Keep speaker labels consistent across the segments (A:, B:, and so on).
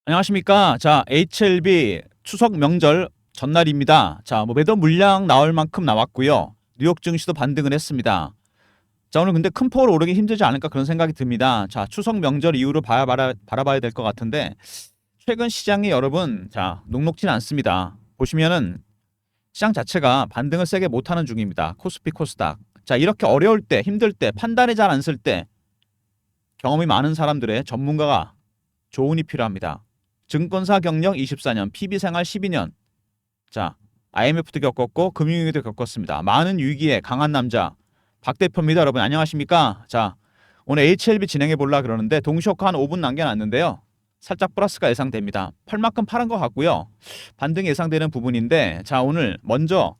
A: 안녕하십니까. 자, HLB 추석 명절 전날입니다. 자, 매도 물량 나올 만큼 나왔고요. 뉴욕 증시도 반등을 했습니다. 자, 오늘 근데 큰 폭으로 오르기 힘들지 않을까 그런 생각이 듭니다. 자, 추석 명절 이후로 바라봐야 될 것 같은데 최근 시장이 여러분 녹록진 않습니다. 보시면은 시장 자체가 반등을 세게 못하는 중입니다. 코스피 코스닥. 자, 이렇게 어려울 때, 힘들 때, 판단이 잘 안 쓸 때 경험이 많은 사람들의 전문가가 조언이 필요합니다. 증권사 경력 24년, PB생활 12년. 자, IMF도 겪었고 금융위기도 겪었습니다. 많은 위기에 강한 남자 박 대표입니다. 여러분 안녕하십니까? 자, 오늘 HLB 진행해 볼라 그러는데 동시효과 한 5분 남겨놨는데요. 살짝 플러스가 예상됩니다. 팔 만큼 파는 것 같고요. 반등이 예상되는 부분인데 자, 오늘 먼저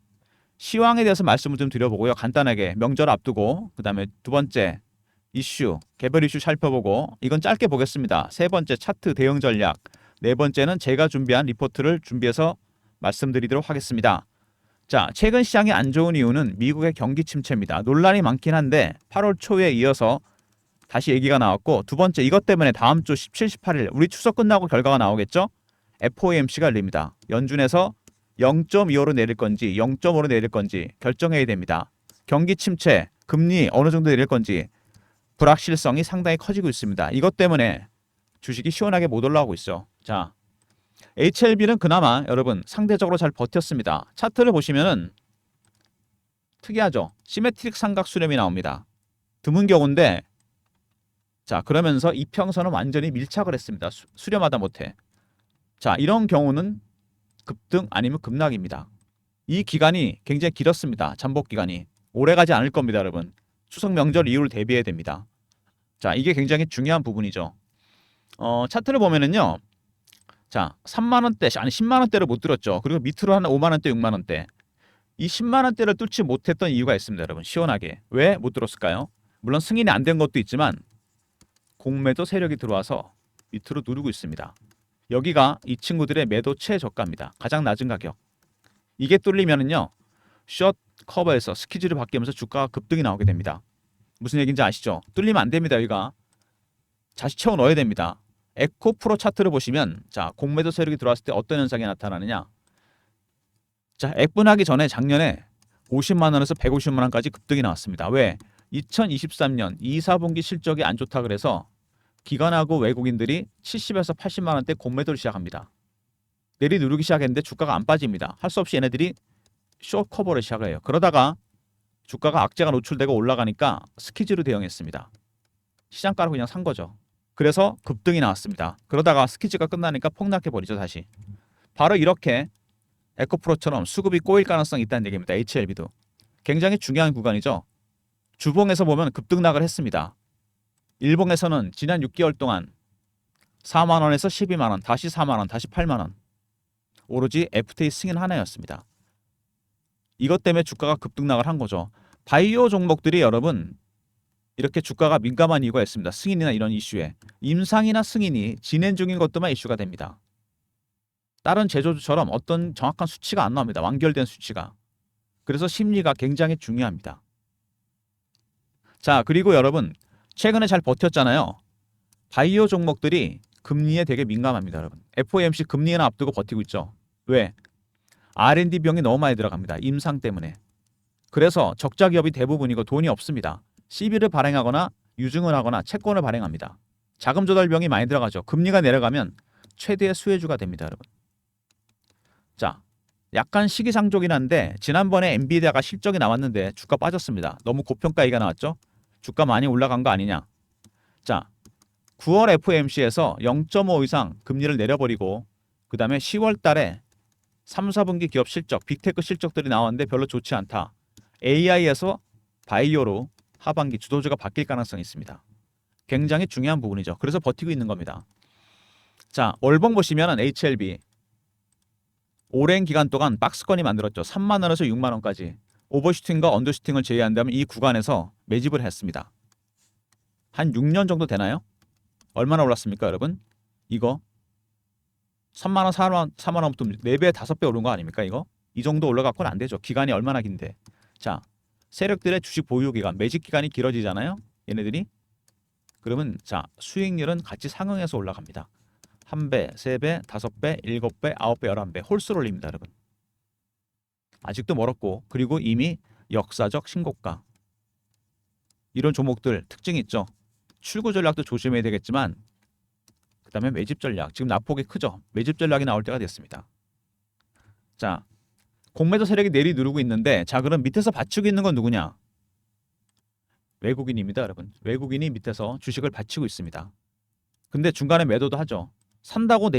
A: 시황에 대해서 말씀을 좀 드려보고요. 간단하게 명절 앞두고 그다음에 두 번째 이슈, 개별 이슈 살펴보고 이건 짧게 보겠습니다. 세 번째 차트 대응 전략, 네 번째는 제가 준비한 리포트를 준비해서 말씀드리도록 하겠습니다. 자, 최근 시장이 안 좋은 이유는 미국의 경기 침체입니다. 논란이 많긴 한데 8월 초에 이어서 다시 얘기가 나왔고 두 번째 이것 때문에 다음 주 17, 18일 우리 추석 끝나고 결과가 나오겠죠? FOMC가 열립니다. 연준에서 0.25로 내릴 건지 0.5로 내릴 건지 결정해야 됩니다. 경기 침체, 금리 어느 정도 내릴 건지 불확실성이 상당히 커지고 있습니다. 이것 때문에 주식이 시원하게 못 올라오고 있어. 자, HLB는 그나마 여러분 상대적으로 잘 버텼습니다. 차트를 보시면은 특이하죠. 시메트릭 삼각 수렴이 나옵니다. 드문 경우인데 자, 그러면서 이평선은 완전히 밀착을 했습니다. 수렴하다 못해. 자, 이런 경우는 급등 아니면 급락입니다. 이 기간이 굉장히 길었습니다. 잠복 기간이. 오래 가지 않을 겁니다, 여러분. 추석 명절 이후를 대비해야 됩니다. 자, 이게 굉장히 중요한 부분이죠. 차트를 보면은요. 자, 3만 원대, 아니 10만 원대를 못 들었죠. 그리고 밑으로 한 5만 원대, 6만 원대. 이 10만 원대를 뚫지 못했던 이유가 있습니다, 여러분. 시원하게. 왜 못 들었을까요? 물론 승인이 안 된 것도 있지만 공매도 세력이 들어와서 밑으로 누르고 있습니다. 여기가 이 친구들의 매도 최저가입니다. 가장 낮은 가격. 이게 뚫리면은요. 숏 커버에서 스키즈를 바뀌면서 주가가 급등이 나오게 됩니다. 무슨 얘기인지 아시죠? 뚫리면 안 됩니다. 여기가. 다시 채워 넣어야 됩니다. 에코프로 차트를 보시면 자, 공매도 세력이 들어왔을 때 어떤 현상이 나타나느냐? 자, 액분하기 전에 작년에 50만 원에서 150만 원까지 급등이 나왔습니다. 왜? 2023년 2, 4분기 실적이 안 좋다 그래서 기관하고 외국인들이 70에서 80만 원대 공매도를 시작합니다. 내리누르기 시작했는데 주가가 안 빠집니다. 할 수 없이 얘네들이 숏 커버를 시작을 해요. 그러다가 주가가 악재가 노출되고 올라가니까 스키즈로 대응했습니다. 시장가로 그냥 산 거죠. 그래서 급등이 나왔습니다. 그러다가 스키즈가 끝나니까 폭락해버리죠 다시. 바로 이렇게 에코프로처럼 수급이 꼬일 가능성이 있다는 얘기입니다. HLB도. 굉장히 중요한 구간이죠. 주봉에서 보면 급등락을 했습니다. 일봉에서는 지난 6개월 동안 4만 원에서 12만 원, 다시 4만 원, 다시 8만 원. 오로지 FTA 승인 하나였습니다. 이것 때문에 주가가 급등락을 한 거죠. 바이오 종목들이 여러분 이렇게 주가가 민감한 이유가 있습니다. 승인이나 이런 이슈에. 임상이나 승인이 진행 중인 것도만 이슈가 됩니다. 다른 제조주처럼 어떤 정확한 수치가 안 나옵니다. 완결된 수치가. 그래서 심리가 굉장히 중요합니다. 자, 그리고 여러분 최근에 잘 버텼잖아요. 바이오 종목들이 금리에 되게 민감합니다. 여러분. FOMC 금리나 앞두고 버티고 있죠. 왜? R&D 비용이 너무 많이 들어갑니다. 임상 때문에. 그래서 적자 기업이 대부분이고 돈이 없습니다. CB를 발행하거나 유증을 하거나 채권을 발행합니다. 자금 조달 비용이 많이 들어가죠. 금리가 내려가면 최대의 수혜주가 됩니다, 여러분. 자, 약간 시기상조긴 한데 지난번에 엔비디아가 실적이 나왔는데 주가 빠졌습니다. 너무 고평가 얘기가 나왔죠. 주가 많이 올라간 거 아니냐. 자, 9월 FOMC에서 0.5 이상 금리를 내려버리고 그 다음에 10월 달에 3, 4분기 기업 실적, 빅테크 실적들이 나왔는데 별로 좋지 않다. AI에서 바이오로 하반기 주도주가 바뀔 가능성이 있습니다. 굉장히 중요한 부분이죠. 그래서 버티고 있는 겁니다. 자, 월봉 보시면 HLB 오랜 기간 동안 박스권이 만들었죠. 3만 원에서 6만 원까지. 오버슈팅과 언더슈팅을 제외한다면 이 구간에서 매집을 했습니다. 한 6년 정도 되나요? 얼마나 올랐습니까, 여러분? 이거 3만 원, 4만 원부터 4배, 5배 오른 거 아닙니까, 이거? 이 정도 올라갔고는 안 되죠. 기간이 얼마나 긴데. 자, 세력들의 주식 보유 기간, 매집 기간이 길어지잖아요. 얘네들이. 그러면 자, 수익률은 같이 상응해서 올라갑니다. 3배, 3배, 5배, 7배, 9배, 11배 홀수로 올립니다, 여러분. 아직도 멀었고 그리고 이미 역사적 신고가. 이런 종목들 특징이 있죠. 출구 전략도 조심해야 되겠지만 그다음에 매집 전략. 지금 낙폭이 크죠. 매집 전략이 나올 때가 됐습니다. 자, 공매도 세력이 내리 누르고 있는데 자, 그럼 밑에서 받치고 있는 건 누구냐? 외국인입니다, 여러분. 외국인이 밑에서 주식을 받치고 있습니다. 근데 중간에 매도도 하죠. 산다고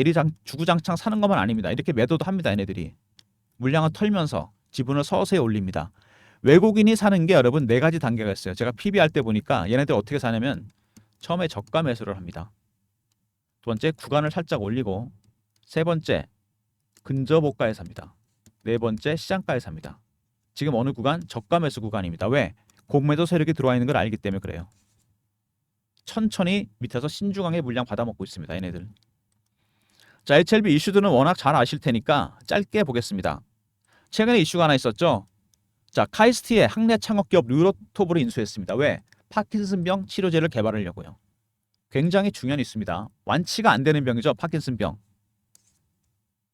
A: 주구장창 사는 것만 아닙니다. 이렇게 매도도 합니다, 얘네들이. 물량을 털면서 지분을 서서히 올립니다. 외국인이 사는 게 여러분 네 가지 단계가 있어요. 제가 PB 할 때 보니까 얘네들 어떻게 사냐면 처음에 저가 매수를 합니다. 두 번째 구간을 살짝 올리고, 세 번째 근저고가에 삽니다. 네 번째 시장가에 삽니다. 지금 어느 구간? 저가 매수 구간입니다. 왜? 공매도 세력이 들어와 있는 걸 알기 때문에 그래요. 천천히 밑에서 신중하게 물량 받아먹고 있습니다, 얘네들. 자, HLB 이슈들은 워낙 잘 아실 테니까 짧게 보겠습니다. 최근에 이슈가 하나 있었죠. 자, 카이스트의 학내 창업기업 류로톱을 인수했습니다. 왜? 파킨슨병 치료제를 개발하려고요. 굉장히 중요한 이슈입니다. 완치가 안 되는 병이죠, 파킨슨병.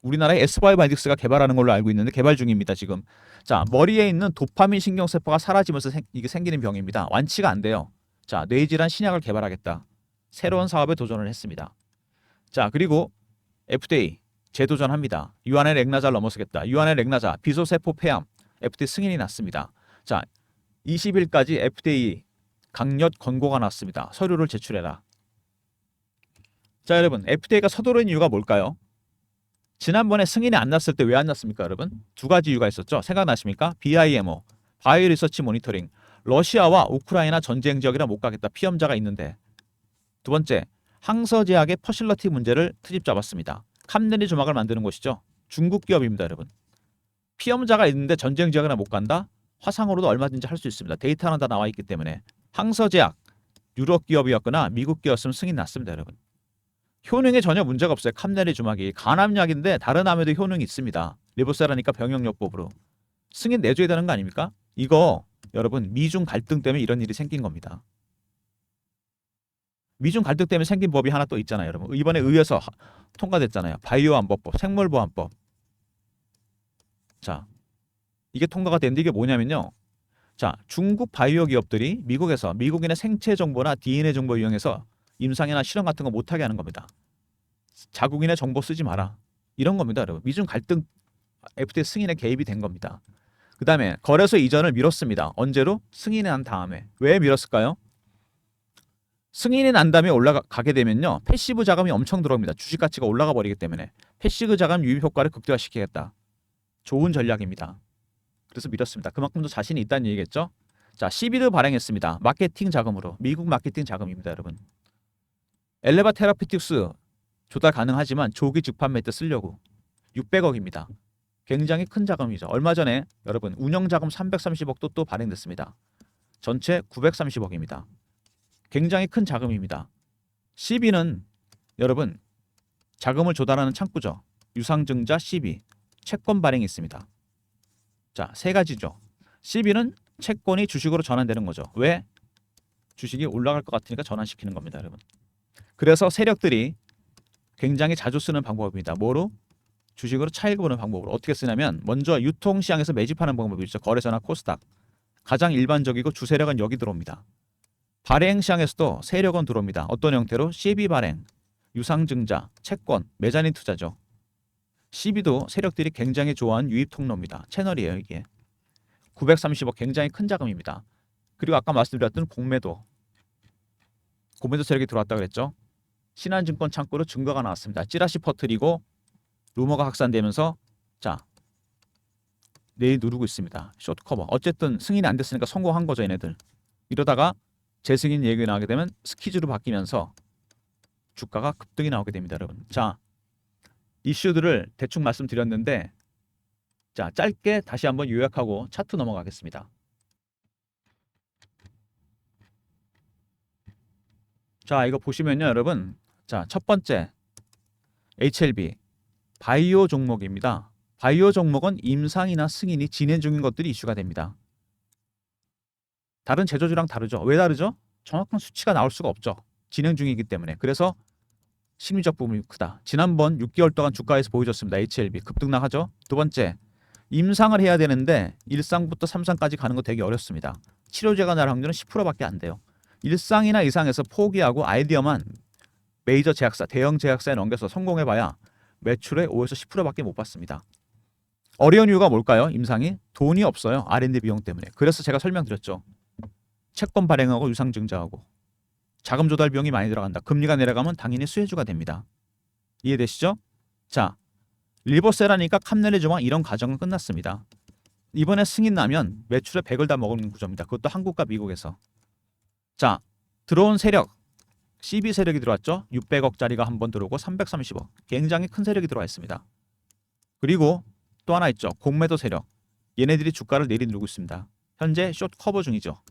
A: 우리나라의 S바이오메딕스가 개발하는 걸로 알고 있는데 개발 중입니다, 지금. 자, 머리에 있는 도파민 신경세포가 사라지면서 이게 생기는 병입니다. 완치가 안 돼요. 자, 뇌질환 신약을 개발하겠다. 새로운 사업에 도전을 했습니다. 자, 그리고 FDA 재도전합니다. 유한의 렉나자를 넘어서겠다. 유한의 렉나자 비소세포 폐암 FDA 승인이 났습니다. 자, 20일까지 FDA 강력 권고가 났습니다. 서류를 제출해라. 자, 여러분, FDA가 서두른 이유가 뭘까요? 지난번에 승인이 안 났을 때 왜 안 났습니까, 여러분? 두 가지 이유가 있었죠. 생각나십니까? BIMO, 바이오 리서치 모니터링. 러시아와 우크라이나 전쟁 지역이라 못 가겠다. 피험자가 있는데. 두 번째, 항서제약의 퍼실러티 문제를 트집 잡았습니다. 캄덴이 조막을 만드는 곳이죠. 중국 기업입니다, 여러분. 피험자가 있는데 전쟁 지역이라 못 간다? 화상으로도 얼마든지 할 수 있습니다. 데이터는 다 나와 있기 때문에. 항서제약, 유럽 기업이었거나 미국 기업이었으면 승인 났습니다, 여러분. 효능에 전혀 문제가 없어요. 캄넬리 주막이 간암약인데 다른 암에도 효능이 있습니다. 리보세라니까 병용요법으로 승인 내줘야 되는 거 아닙니까? 이거 여러분 미중 갈등 때문에 이런 일이 생긴 겁니다. 미중 갈등 때문에 생긴 법이 하나 또 있잖아요, 여러분. 이번에 의회에서 통과됐잖아요. 바이오안보법, 생물보안법. 자, 이게 통과가 됐는데 이게 뭐냐면요. 자, 중국 바이오 기업들이 미국에서 미국인의 생체 정보나 DNA 정보 이용해서 임상이나 실험 같은 거 못하게 하는 겁니다. 자국인의 정보 쓰지 마라. 이런 겁니다, 여러분. 미중 갈등 FDA 승인에 개입이 된 겁니다. 그 다음에 거래소 이전을 미뤘습니다. 언제로? 승인이 난 다음에. 왜 미뤘을까요? 승인이 난 다음에 올라가게 되면요. 패시브 자금이 엄청 들어옵니다. 주식 가치가 올라가 버리기 때문에. 패시브 자금 유입 효과를 극대화시키겠다. 좋은 전략입니다. 그래서 미뤘습니다. 그만큼도 자신이 있다는 얘기겠죠? 자, 시비를 발행했습니다. 마케팅 자금으로. 미국 마케팅 자금입니다, 여러분. 엘레바 테라피틱스 조달 가능하지만 조기 직판 매트 쓰려고 600억입니다. 굉장히 큰 자금이죠. 얼마 전에 여러분 운영 자금 330억도 또 발행됐습니다. 전체 930억입니다. 굉장히 큰 자금입니다. CB는 여러분 자금을 조달하는 창구죠. 유상증자 CB, 채권 발행이 있습니다. 자, 세 가지죠. CB는 채권이 주식으로 전환되는 거죠. 왜? 주식이 올라갈 것 같으니까 전환시키는 겁니다, 여러분. 그래서 세력들이 굉장히 자주 쓰는 방법입니다. 뭐로? 주식으로 차익을 보는 방법으로. 어떻게 쓰냐면 먼저 유통시장에서 매집하는 방법이 있죠. 거래소나 코스닥. 가장 일반적이고 주세력은 여기 들어옵니다. 발행시장에서도 세력은 들어옵니다. 어떤 형태로? CB 발행, 유상증자, 채권, 메자닌 투자죠. CB도 세력들이 굉장히 좋아하는 유입 통로입니다. 채널이에요, 이게. 930억 굉장히 큰 자금입니다. 그리고 아까 말씀드렸던 공매도 세력이 들어왔다 그랬죠. 신한증권 창구로 증거가 나왔습니다. 찌라시 퍼뜨리고 루머가 확산되면서 자, 내일 누르고 있습니다. 숏커버. 어쨌든 승인이 안 됐으니까 성공한 거죠, 얘네들. 이러다가 재승인 얘기가 나오게 되면 스키즈로 바뀌면서 주가가 급등이 나오게 됩니다, 여러분. 자, 이슈들을 대충 말씀드렸는데 자, 짧게 다시 한번 요약하고 차트 넘어가겠습니다. 자, 이거 보시면요, 여러분. 자, 첫 번째 HLB 바이오 종목입니다. 바이오 종목은 임상이나 승인이 진행 중인 것들이 이슈가 됩니다. 다른 제조주랑 다르죠. 왜 다르죠? 정확한 수치가 나올 수가 없죠. 진행 중이기 때문에. 그래서 심리적 부분이 크다. 지난번 6개월 동안 주가에서 보여줬습니다. HLB 급등락하죠. 두 번째, 임상을 해야 되는데 1상부터 3상까지 가는 거 되게 어렵습니다. 치료제가 날 확률은 10%밖에 안 돼요. 1상이나 이상에서 포기하고 아이디어만 메이저 제약사, 대형 제약사에 넘겨서 성공해봐야 매출의 5에서 10%밖에 못 받습니다. 어려운 이유가 뭘까요? 임상이 돈이 없어요. R&D 비용 때문에. 그래서 제가 설명드렸죠. 채권 발행하고 유상증자하고 자금 조달 비용이 많이 들어간다. 금리가 내려가면 당연히 수혜주가 됩니다. 이해되시죠? 자, 리버세라니까 캄넬의 조망 이런 과정은 끝났습니다. 이번에 승인 나면 매출의 100을 다 먹는 구조입니다. 그것도 한국과 미국에서. 자, 들어온 세력 CB 세력이 들어왔죠. 600억짜리가 한 번 들어오고 330억. 굉장히 큰 세력이 들어와 있습니다. 그리고 또 하나 있죠. 공매도 세력. 얘네들이 주가를 내리누르고 있습니다. 현재 숏 커버 중이죠.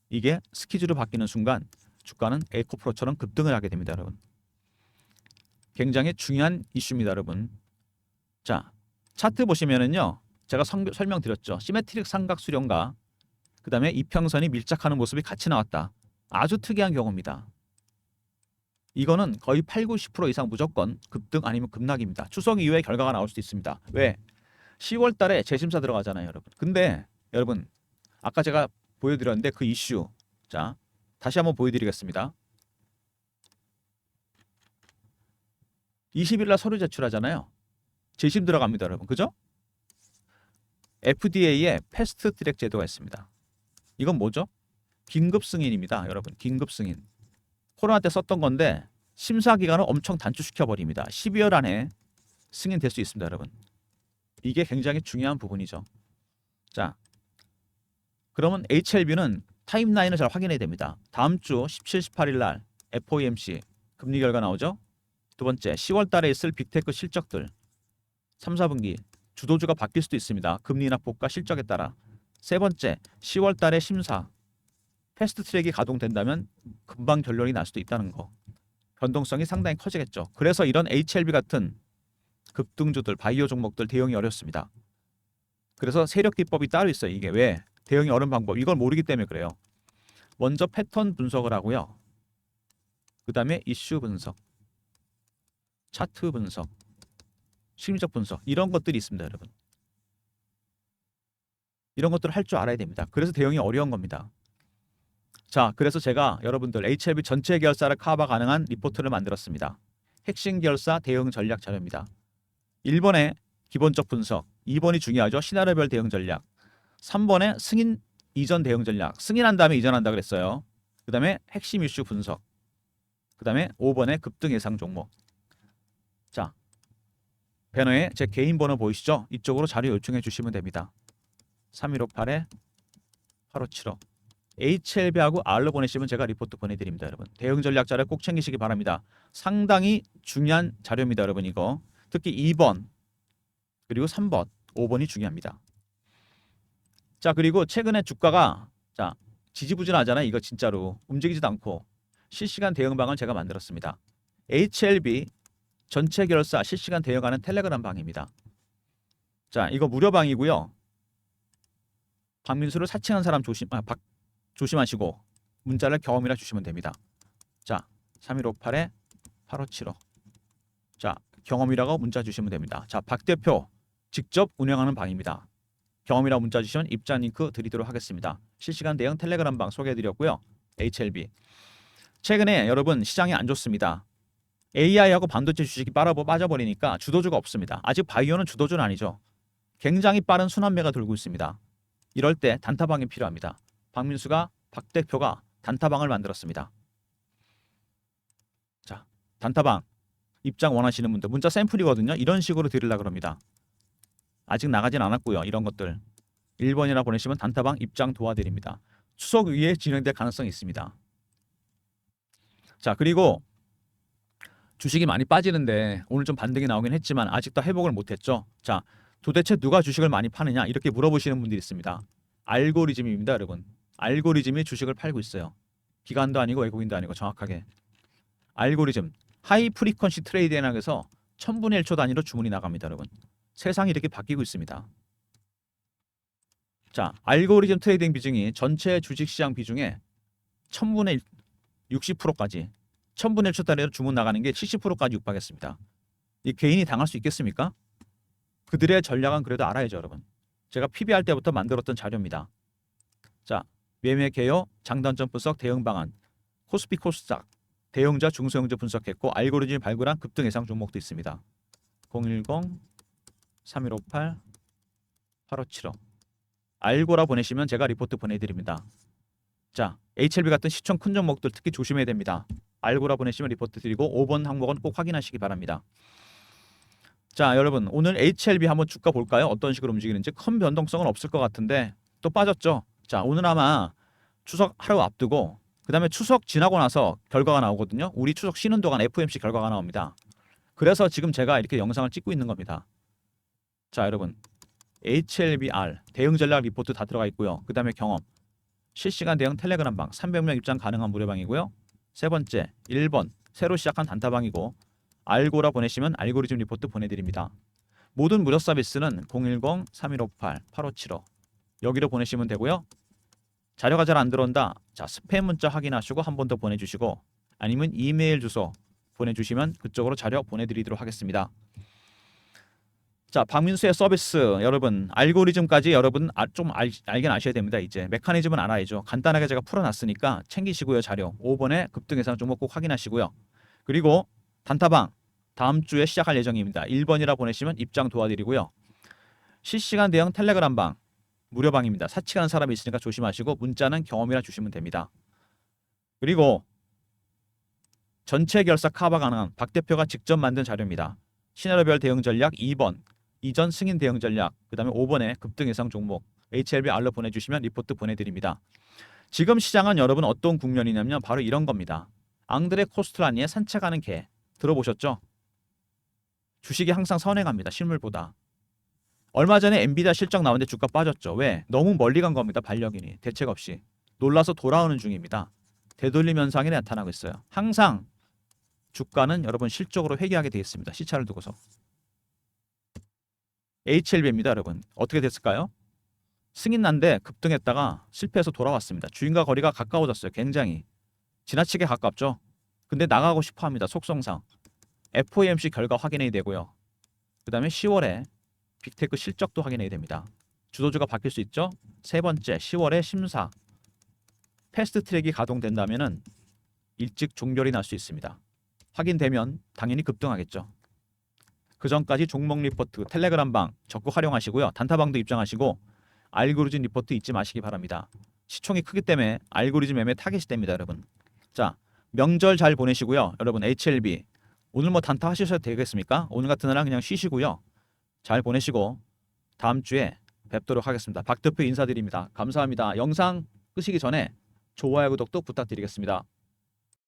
A: 이게 스키즈로 바뀌는 순간 주가는 에이코프로처럼 급등을 하게 됩니다, 여러분. 굉장히 중요한 이슈입니다, 여러분. 자, 차트 보시면은요. 제가 설명드렸죠. 시메트릭 삼각 수렴과 그 다음에 이평선이 밀착하는 모습이 같이 나왔다. 아주 특이한 경우입니다. 이거는 거의 8, 90% 이상 무조건 급등 아니면 급락입니다. 추석 이후에 결과가 나올 수도 있습니다. 왜? 10월 달에 재심사 들어가잖아요, 여러분. 근데 여러분 아까 제가 보여드렸는데 그 이슈 자 다시 한번 보여드리겠습니다. 20일 날 서류 제출하잖아요. 재심 들어갑니다, 여러분. 그죠? FDA에 패스트 트랙 제도가 있습니다. 이건 뭐죠? 긴급 승인입니다, 여러분. 긴급 승인. 코로나 때 썼던 건데 심사 기간을 엄청 단축시켜 버립니다. 12월 안에 승인될 수 있습니다, 여러분. 이게 굉장히 중요한 부분이죠. 자, 그러면 HLB는 타임라인을 잘 확인해야 됩니다. 다음 주 17, 18일 날 FOMC 금리 결과 나오죠. 두 번째, 10월 달에 있을 빅테크 실적들 3, 4분기 주도주가 바뀔 수도 있습니다. 금리 인하폭과 실적에 따라. 세 번째, 10월 달에 심사 패스트 트랙이 가동된다면 금방 결론이 날 수도 있다는 거. 변동성이 상당히 커지겠죠. 그래서 이런 HLB 같은 급등주들, 바이오 종목들 대응이 어렵습니다. 그래서 세력 기법이 따로 있어요. 이게 왜? 대응이 어려운 방법. 이걸 모르기 때문에 그래요. 먼저 패턴 분석을 하고요. 그 다음에 이슈 분석, 차트 분석, 심리적 분석 이런 것들이 있습니다, 여러분. 이런 것들을 할 줄 알아야 됩니다. 그래서 대응이 어려운 겁니다. 자, 그래서 제가 여러분들 HLB 전체 계열사를 커버 가능한 리포트를 만들었습니다. 핵심 계열사 대응 전략 자료입니다. 1번에 기본적 분석, 2번이 중요하죠. 시나리오별 대응 전략, 3번에 승인 이전 대응 전략, 승인한 다음에 이전한다 그랬어요. 그 다음에 핵심 이슈 분석, 그 다음에 5번에 급등 예상 종목. 자, 배너에 제 개인 번호 보이시죠? 이쪽으로 자료 요청해 주시면 됩니다. 3158-8575 HLB하고 R로 보내시면 제가 리포트 보내드립니다, 여러분. 대응 전략 자료 꼭 챙기시기 바랍니다. 상당히 중요한 자료입니다, 여러분. 이거 특히 2번 그리고 3번, 5번이 중요합니다. 자, 그리고 최근에 주가가 자 지지부진하잖아요. 이거 진짜로 움직이지도 않고 실시간 대응방을 제가 만들었습니다. HLB 전체 결사 실시간 대응하는 텔레그램 방입니다. 자, 이거 무료방이고요. 박민수를 사칭한 사람 조심하시고 문자를 경험이라 주시면 됩니다. 자, 3158-8575 자, 경험이라고 문자 주시면 됩니다. 자, 박 대표 직접 운영하는 방입니다. 경험이라고 문자 주시면 입장 링크 드리도록 하겠습니다. 실시간 대응 텔레그램 방 소개해드렸고요. HLB 최근에 여러분 시장이 안 좋습니다. AI하고 반도체 주식이 빠져버리니까 주도주가 없습니다. 아직 바이오는 주도주는 아니죠. 굉장히 빠른 순환매가 돌고 있습니다. 이럴 때 단타방이 필요합니다. 박민수가 박 대표가 단타방을 만들었습니다. 자, 단타방 입장 원하시는 분들 문자 샘플이거든요. 이런 식으로 드리려고 합니다. 아직 나가진 않았고요. 이런 것들 1번이라 보내시면 단타방 입장 도와드립니다. 추석 위에 진행될 가능성이 있습니다. 자, 그리고 주식이 많이 빠지는데 오늘 좀 반등이 나오긴 했지만 아직도 회복을 못했죠. 자, 도대체 누가 주식을 많이 파느냐 이렇게 물어보시는 분들이 있습니다. 알고리즘입니다, 여러분. 알고리즘이 주식을 팔고 있어요. 기관도 아니고 외국인도 아니고 정확하게. 알고리즘 하이 프리퀀시 트레이딩에서 1000분의 1초 단위로 주문이 나갑니다, 여러분. 세상이 이렇게 바뀌고 있습니다. 자, 알고리즘 트레이딩 비중이 전체 주식시장 비중의 1000분의 60%까지 1000분의 1초 단위로 주문 나가는 게 70%까지 육박했습니다. 이 개인이 당할 수 있겠습니까? 그들의 전략은 그래도 알아야죠, 여러분. 제가 PBR 때부터 만들었던 자료입니다. 자, 매매 개요, 장단점 분석, 대응 방안, 코스피 코스닥, 대형자, 중소형주 분석했고 알고리즘 발굴한 급등 예상 종목도 있습니다. 010-3158-8575 알고라 보내시면 제가 리포트 보내드립니다. 자, HLB 같은 시총 큰 종목들 특히 조심해야 됩니다. 알고라 보내시면 리포트 드리고 5번 항목은 꼭 확인하시기 바랍니다. 자, 여러분 오늘 HLB 한번 주가 볼까요? 어떤 식으로 움직이는지. 큰 변동성은 없을 것 같은데 또 빠졌죠. 자, 오늘 아마 추석 하루 앞두고 그 다음에 추석 지나고 나서 결과가 나오거든요. 우리 추석 쉬는 동안 FOMC 결과가 나옵니다. 그래서 지금 제가 이렇게 영상을 찍고 있는 겁니다. 자, 여러분 HLBR 대응 전략 리포트 다 들어가 있고요. 그 다음에 경험, 실시간 대응 텔레그램방 300명 입장 가능한 무료방이고요. 세 번째 1번 새로 시작한 단타방이고 알고라 보내시면 알고리즘 리포트 보내드립니다. 모든 무료 서비스는 010-3158-8575 여기로 보내시면 되고요. 자료가 잘 안 들어온다. 자, 스팸 문자 확인하시고 한 번 더 보내주시고 아니면 이메일 주소 보내주시면 그쪽으로 자료 보내드리도록 하겠습니다. 자, 박민수의 서비스 여러분 알고리즘까지 여러분 좀 알긴 아셔야 됩니다. 이제 메커니즘은 알아야죠. 간단하게 제가 풀어놨으니까 챙기시고요. 자료 5번에 급등 예상 종목 꼭 확인하시고요. 그리고 단타방 다음 주에 시작할 예정입니다. 1번이라 보내시면 입장 도와드리고요. 실시간 대응 텔레그램방 무료방입니다. 사칭하는 사람이 있으니까 조심하시고 문자는 경험이라 주시면 됩니다. 그리고 전체 결사 커버 가능한 박 대표가 직접 만든 자료입니다. 시나리오별 대응 전략 2번 이전 승인 대응 전략 그 다음에 5번에 급등 예상 종목 HLB R로 보내주시면 리포트 보내드립니다. 지금 시장은 여러분 어떤 국면이냐면 바로 이런 겁니다. 앙드레 코스트라니의 산책하는 개 들어보셨죠? 주식이 항상 선행합니다. 실물보다. 얼마 전에 엔비디아 실적 나오는데 주가 빠졌죠. 왜? 너무 멀리 간 겁니다. 반려견이 대책 없이 놀라서 돌아오는 중입니다. 되돌림 현상이 나타나고 있어요. 항상 주가는 여러분 실적으로 회귀하게 되어 있습니다. 시차를 두고서. HLB입니다. 여러분 어떻게 됐을까요? 승인 난데 급등했다가 실패해서 돌아왔습니다. 주인과 거리가 가까워졌어요. 굉장히 지나치게 가깝죠. 근데 나가고 싶어합니다. 속성상. FOMC 결과 확인해야 되고요. 그 다음에 10월에 빅테크 실적도 확인해야 됩니다. 주도주가 바뀔 수 있죠. 세 번째 10월에 심사 패스트트랙이 가동된다면은 일찍 종결이 날 수 있습니다. 확인되면 당연히 급등하겠죠. 그 전까지 종목 리포트 텔레그램방 적극 활용하시고요. 단타방도 입장하시고 알고리즘 리포트 잊지 마시기 바랍니다. 시총이 크기 때문에 알고리즘 매매 타겟이 됩니다. 여러분. 자, 명절 잘 보내시고요. 여러분 HLB 오늘 뭐 단타 하셔도 되겠습니까? 오늘 같은 날은 그냥 쉬시고요. 잘 보내시고 다음 주에 뵙도록 하겠습니다. 박 대표 인사드립니다. 감사합니다. 영상 끄시기 전에 좋아요 구독도 부탁드리겠습니다.